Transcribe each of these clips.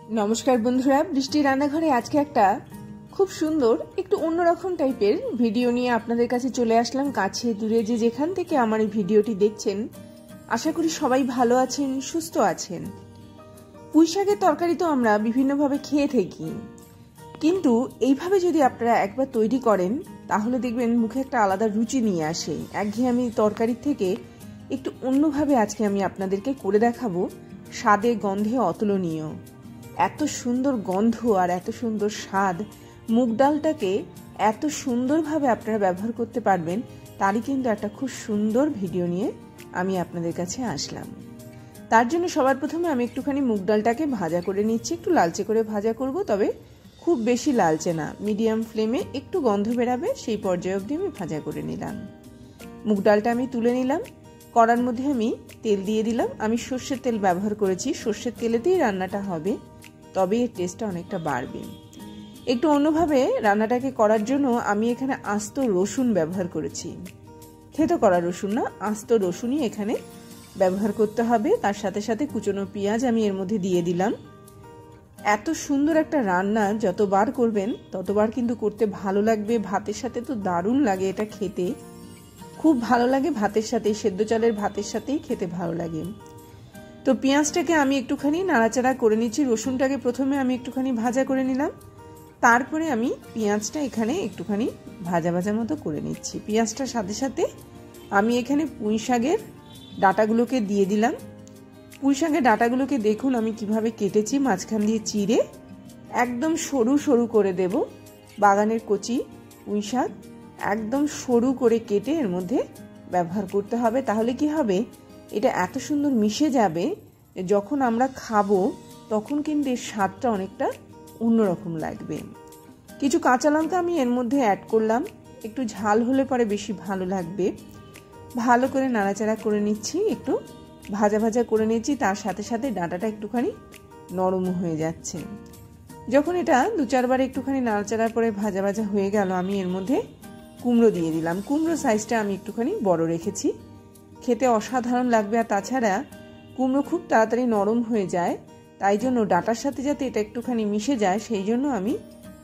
नमस्कार बंधुरा बृष्टि रान्नाघरे आज के एक खूब सुंदर एक अन्यरकम टाइपेर भिडियो निये आपनादेर काछे चले आसलाम। काछे दूरे जे जेखान थेके आमार भिडियोटी देखछेन आशा करी सबाई भालो आछेन सुस्थ आछेन। पुঁই শাকের तरकारी तो आमरा विभिन्न भावे खेये थाकी, किन्तु এইভাবে যদি আপনারা একবার তৈরি করেন তাহলে দেখবেন মুখে একটা আলাদা রুচি নিয়ে আসে। একঘেয়েমি তরকারির থেকে একটু অন্যভাবে আজকে আমি আপনাদেরকে করে দেখাবো। স্বাদে গন্ধে অতুলনীয়, এত সুন্দর গন্ধ আর এত সুন্দর স্বাদ, মুগ ডালটাকে এত সুন্দরভাবে আপনারা ব্যবহার করতে পারবেন, তারই কিন্তু একটা খুব সুন্দর ভিডিও নিয়ে আমি আপনাদের কাছে আসলাম। তার জন্য সবার প্রথমে আমি একটুখানি মুগ ডালটাকে ভাজা করে নিচ্ছি। একটু লালচে করে ভাজা করব, তবে খুব বেশি লালচে না, মিডিয়াম ফ্লেমে একটু গন্ধ বেরাবে সেই পর্যায়ে অবধি আমি ভাজা করে নিলাম। মুগ ডালটা আমি তুলে নিলাম। কড়ার মধ্যে আমি তেল দিয়ে দিলাম। আমি সর্ষের তেল ব্যবহার করেছি, সর্ষের তেলেতেই রান্নাটা হবে, তবে এর টেস্টটা অনেকটা বাড়বে। একটু অন্যভাবে রান্নাটাকে করার জন্য আমি এখানে আস্ত রসুন ব্যবহার করেছি। থেতো করা রসুন না, আস্ত রসুনই এখানে ব্যবহার করতে হবে। তার সাথে সাথে কুচনো পেঁয়াজ আমি এর মধ্যে দিয়ে দিলাম। এত সুন্দর একটা রান্না যতবার করবেন ততবার কিন্তু করতে ভালো লাগবে। ভাতের সাথে তো দারুণ লাগে, এটা খেতে খুব ভালো লাগে। ভাতের সাথে, সেদ্ধ চালের ভাতের সাথেই খেতে ভালো লাগে। তো পেঁয়াজটাকে আমি একটুখানি নাড়াচাড়া করে নিচ্ছি। রসুনটাকে প্রথমে আমি একটুখানি ভাজা করে নিলাম, তারপরে আমি পেঁয়াজটা এখানে একটুখানি ভাজা ভাজা মতো করে নিচ্ছি। পেঁয়াজটার সাথে সাথে আমি এখানে পুঁই শাকের ডাঁটাগুলোকে দিয়ে দিলাম। পুঁই শাকের ডাঁটাগুলোকে দেখুন আমি কিভাবে কেটেছি, মাঝখান দিয়ে চিড়ে একদম সরু সরু করে দেব। বাগানের কচি পুঁই শাক একদম সরু করে কেটে এর মধ্যে ব্যবহার করতে হবে। তাহলে কি হবে, এটা এত সুন্দর মিশে যাবে, যখন আমরা খাবো তখন কিন্তু এর স্বাদটা অনেকটা অন্যরকম লাগবে। কিছু কাঁচা লঙ্কা আমি এর মধ্যে অ্যাড করলাম, একটু ঝাল হলে পরে বেশি ভালো লাগবে। ভালো করে নাড়াচাড়া করে নিচ্ছি, একটু ভাজা ভাজা করে নিচ্ছি। তার সাথে সাথে ডাঁটাটা একটুখানি নরম হয়ে যাচ্ছে। যখন এটা দু চারবার একটুখানি নাড়াচাড়ার পরে ভাজা ভাজা হয়ে গেল, আমি এর মধ্যে কুমড়ো দিয়ে দিলাম। কুমড়ো সাইজটা আমি একটুখানি বড় রেখেছি, খেতে অসাধারণ লাগবে। আর তাছাড়া কুমড়ো খুব তাড়াতাড়ি নরম হয়ে যায়, তাই জন্য ডাঁটার সাথে যাতে এটা একটুখানি মিশে যায় সেই জন্য আমি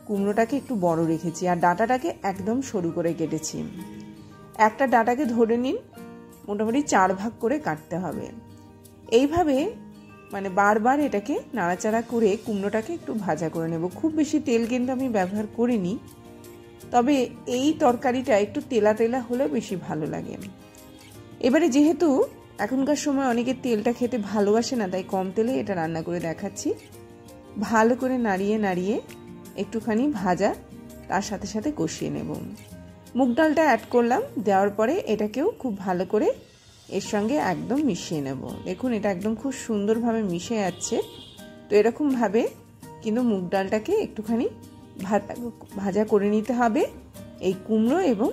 কুমড়োটাকে একটু বড় রেখেছি। আর ডাঁটাটাকে একদম সরু করে কেটেছি। একটা ডাঁটাকে ধরে নিন, মোটামুটি 4 ভাগ করে কাটতে হবে। এইভাবে মানে বারবার এটাকে নাড়াচাড়া করে কুমড়োটাকে একটু ভাজা করে নেব। খুব বেশি তেল কিন্তু আমি ব্যবহার করিনি, তবে এই তরকারিটা একটু তেলা তেলা হলে বেশি ভালো লাগে। এবারে যেহেতু এখনকার সময় অনেকে তেলটা খেতে ভালোবাসে না, তাই কম তেলে এটা রান্না করে দেখাচ্ছি। ভালো করে নাড়িয়ে নাড়িয়ে একটুখানি ভাজা, তার সাথে সাথে কষিয়ে নেব। মুগ ডালটা অ্যাড করলাম, দেওয়ার পরে এটাকেও খুব ভালো করে এর সঙ্গে একদম মিশিয়ে নেব। দেখুন এটা একদম খুব সুন্দরভাবে মিশে যাচ্ছে। তো এরকমভাবে কিন্তু মুগ ডালটাকে একটুখানি ভাজা করে নিতে হবে এই কুমড়ো এবং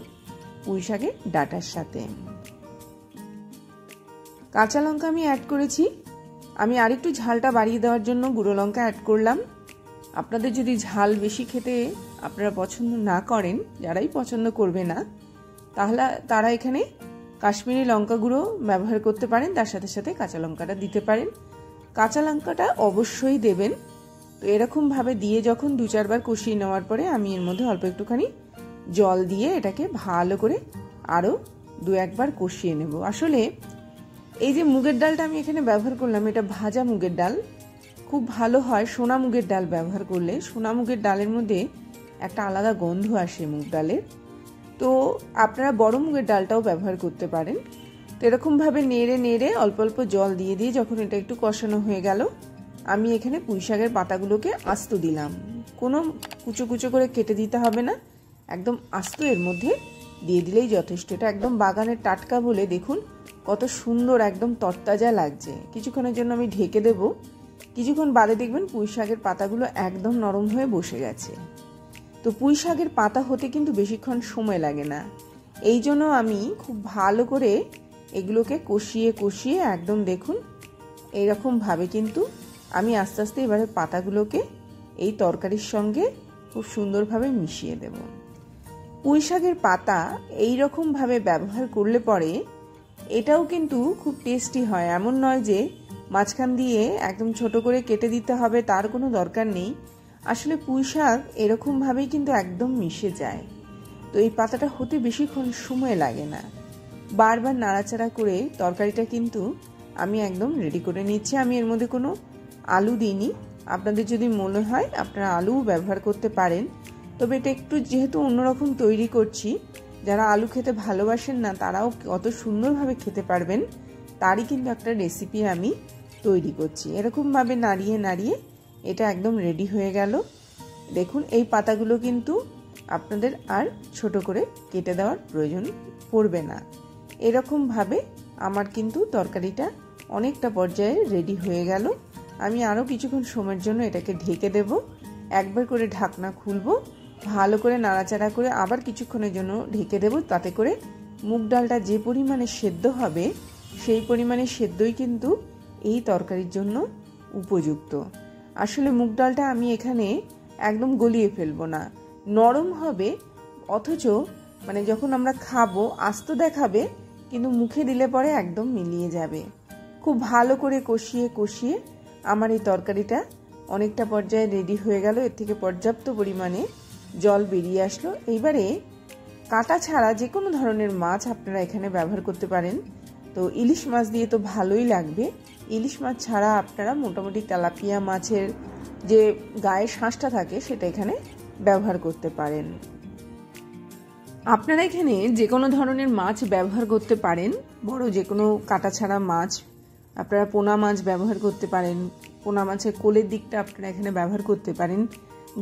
পুঁই শাকের ডাঁটার সাথে। কাঁচা লঙ্কা আমি অ্যাড করেছি। আমি আরেকটু ঝালটা বাড়িয়ে দেওয়ার জন্য গুঁড়ো লঙ্কা অ্যাড করলাম। আপনাদের যদি ঝাল বেশি খেতে আপনারা পছন্দ না করেন, যারাই পছন্দ করবে না, তাহলে তারা এখানে কাশ্মীরি লঙ্কা গুঁড়ো ব্যবহার করতে পারেন, তার সাথে সাথে কাঁচা লঙ্কাটা দিতে পারেন। কাঁচা লঙ্কাটা অবশ্যই দেবেন। তো এরকমভাবে দিয়ে যখন 2-4 বার কষিয়ে নেওয়ার পরে আমি এর মধ্যে অল্প একটুখানি জল দিয়ে এটাকে ভালো করে আরও 2-1 বার কষিয়ে নেব। আসলে এই যে মুগের ডালটা আমি এখানে ব্যবহার করলাম, এটা ভাজা মুগের ডাল, খুব ভালো হয় সোনা মুগের ডাল ব্যবহার করলে। সোনা মুগের ডালের মধ্যে একটা আলাদা গন্ধ আসে মুগ ডালের। তো আপনারা বড় মুগের ডালটাও ব্যবহার করতে পারেন। তো এরকমভাবে নেড়ে নেড়ে অল্প অল্প জল দিয়ে দিয়ে যখন এটা একটু কষানো হয়ে গেল, আমি এখানে পুঁই শাকের পাতাগুলোকে আস্ত দিলাম। কোনো কুচো কুচো করে কেটে দিতে হবে না, একদম আস্ত এর মধ্যে দিয়ে দিলেই যথেষ্ট। এটা একদম বাগানের টাটকা বলে দেখুন কত সুন্দর একদম তরতাজা লাগছে। কিছুক্ষণের জন্য আমি ঢেকে দেব। কিছুক্ষণ বাদে দেখবেন পুঁই শাকের পাতাগুলো একদম নরম হয়ে বসে গেছে। তো পুঁই শাকের পাতা হতে কিন্তু বেশিক্ষণ সময় লাগে না, এই জন্য আমি খুব ভালো করে এগুলোকে কষিয়ে কষিয়ে একদম দেখুন এইরকমভাবে কিন্তু আমি আস্তে আস্তে এবারে পাতাগুলোকে এই তরকারির সঙ্গে খুব সুন্দরভাবে মিশিয়ে দেব। পুঁই শাকের পাতা এইরকমভাবে ব্যবহার করলে পরে এটাও কিন্তু খুব টেস্টি হয়। এমন নয় যে মাঝখান দিয়ে একদম ছোট করে কেটে দিতে হবে তার কোনো দরকার নেই। আসলে পুঁই শাক এরকমভাবেই কিন্তু একদম মিশে যায়। তো এই পাতাটা হতে বেশিক্ষণ সময় লাগে না। বারবার নাড়াচাড়া করে তরকারিটা কিন্তু আমি একদম রেডি করে নিচ্ছি। আমি এর মধ্যে কোনো আলু দিইনি। আপনাদের যদি মনে হয় আপনারা আলুও ব্যবহার করতে পারেন, তবে এটা একটু যেহেতু অন্যরকম তৈরি করছি, যারা আলু খেতে ভালোবাসেন না তারাও কত সুন্দরভাবে খেতে পারবেন তারই কিন্তু একটা রেসিপি আমি তৈরি করছি। এরকমভাবে নাড়িয়ে নাড়িয়ে এটা একদম রেডি হয়ে গেল। দেখুন এই পাতাগুলো কিন্তু আপনাদের আর ছোট করে কেটে দেওয়ার প্রয়োজন পড়বে না। এরকমভাবে আমার কিন্তু তরকারিটা অনেকটা পর্যায়ে রেডি হয়ে গেল। আমি আরও কিছুক্ষণ সময়ের জন্য এটাকে ঢেকে দেব। একবার করে ঢাকনা খুলবো, ভালো করে নাড়াচাড়া করে আবার কিছুক্ষণের জন্য ঢেকে দেব। তাতে করে মুগ ডালটা যে পরিমাণে সেদ্ধ হবে সেই পরিমাণে সেদ্ধই কিন্তু এই তরকারির জন্য উপযুক্ত। আসলে মুগ ডালটা আমি এখানে একদম গলিয়ে ফেলবো না, নরম হবে, অথচ মানে যখন আমরা খাবো আস্ত দেখাবে, কিন্তু মুখে দিলে পরে একদম মিলিয়ে যাবে। খুব ভালো করে কষিয়ে কষিয়ে আমার এই তরকারিটা অনেকটা পর্যায়ে রেডি হয়ে গেল। এর থেকে পর্যাপ্ত পরিমাণে জল বেরিয়ে আসলো। এইবারে কাঁটা ছাড়া যে কোনো ধরনের মাছ আপনারা এখানে ব্যবহার করতে পারেন। তো ইলিশ মাছ দিয়ে তো ভালোই লাগবে। ইলিশ মাছ ছাড়া আপনারা মোটামুটি তেলাপিয়া মাছের যে গায়ে শাঁসটা থাকে সেটা এখানে ব্যবহার করতে পারেন। আপনারা এখানে যে কোনো ধরনের মাছ ব্যবহার করতে পারেন, বড় যে কোনো কাঁটা ছাড়া মাছ। আপনারা পোনা মাছ ব্যবহার করতে পারেন, পোনা মাছের কোলের দিকটা আপনারা এখানে ব্যবহার করতে পারেন।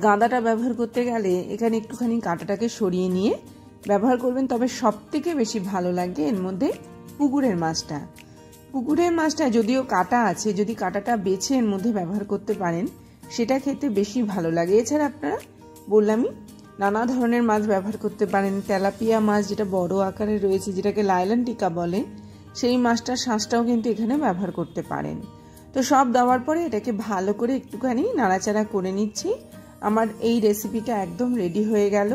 গাঁদাটা ব্যবহার করতে গেলে এখানে একটুখানি কাঁটাটাকে সরিয়ে নিয়ে ব্যবহার করবেন। তবে সবথেকে বেশি ভালো লাগে এর মধ্যে পুকুরের মাছটা। পুকুরের মাছটা যদিও কাঁটা আছে, যদি কাঁটাটা বেছে এর মধ্যে ব্যবহার করতে পারেন সেটা খেতে বেশি ভালো লাগে। এছাড়া আপনারা বললামই নানা ধরনের মাছ ব্যবহার করতে পারেন। তেলাপিয়া মাছ যেটা বড় আকারে রয়েছে, যেটাকে লাইলন টিকা বলে, সেই মাছটার শাঁসটাও কিন্তু এখানে ব্যবহার করতে পারেন। তো সব দেওয়ার পরে এটাকে ভালো করে একটুখানি নাড়াচাড়া করে নিচ্ছি। আমার এই রেসিপিটা একদম রেডি হয়ে গেল।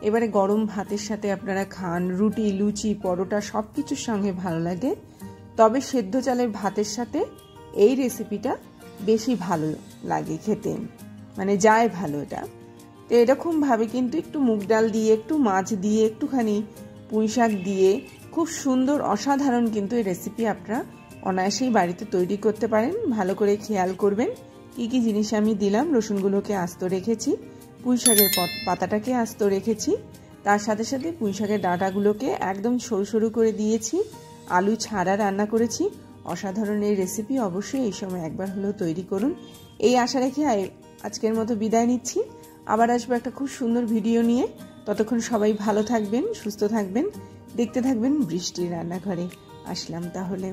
এবারে গরম ভাতের সাথে আপনারা খান, রুটি, লুচি, পরোটা সব কিছুর সঙ্গে ভালো লাগে। তবে সেদ্ধ চালের ভাতের সাথে এই রেসিপিটা বেশি ভালো লাগে খেতে, মানে যায় ভালো এটা। তো এরকমভাবে কিন্তু একটু মুগ ডাল দিয়ে, একটু মাছ দিয়ে, একটুখানি পুঁই শাক দিয়ে খুব সুন্দর অসাধারণ কিন্তু এই রেসিপি আপনারা অনায়াসেই বাড়িতে তৈরি করতে পারেন। ভালো করে খেয়াল করবেন কি কি জিনিস আমি দিলাম। রসুনগুলোকে আস্ত রেখেছি, পুঁই শাকের পাতাটাকে আস্ত রেখেছি, তার সাথে সাথে পুঁই শাকের ডাঁটাগুলোকে একদম সরু সরু করে দিয়েছি, আলু ছাড়া রান্না করেছি। অসাধারণ এই রেসিপি অবশ্যই এই সময় একবার হলেও তৈরি করুন। এই আশা রেখে আজকের মতো বিদায় নিচ্ছি। আবার আসবো একটা খুব সুন্দর ভিডিও নিয়ে। ততক্ষণ সবাই ভালো থাকবেন, সুস্থ থাকবেন, দেখতে থাকবেন বৃষ্টির রান্নাঘরে। আসলাম তাহলে।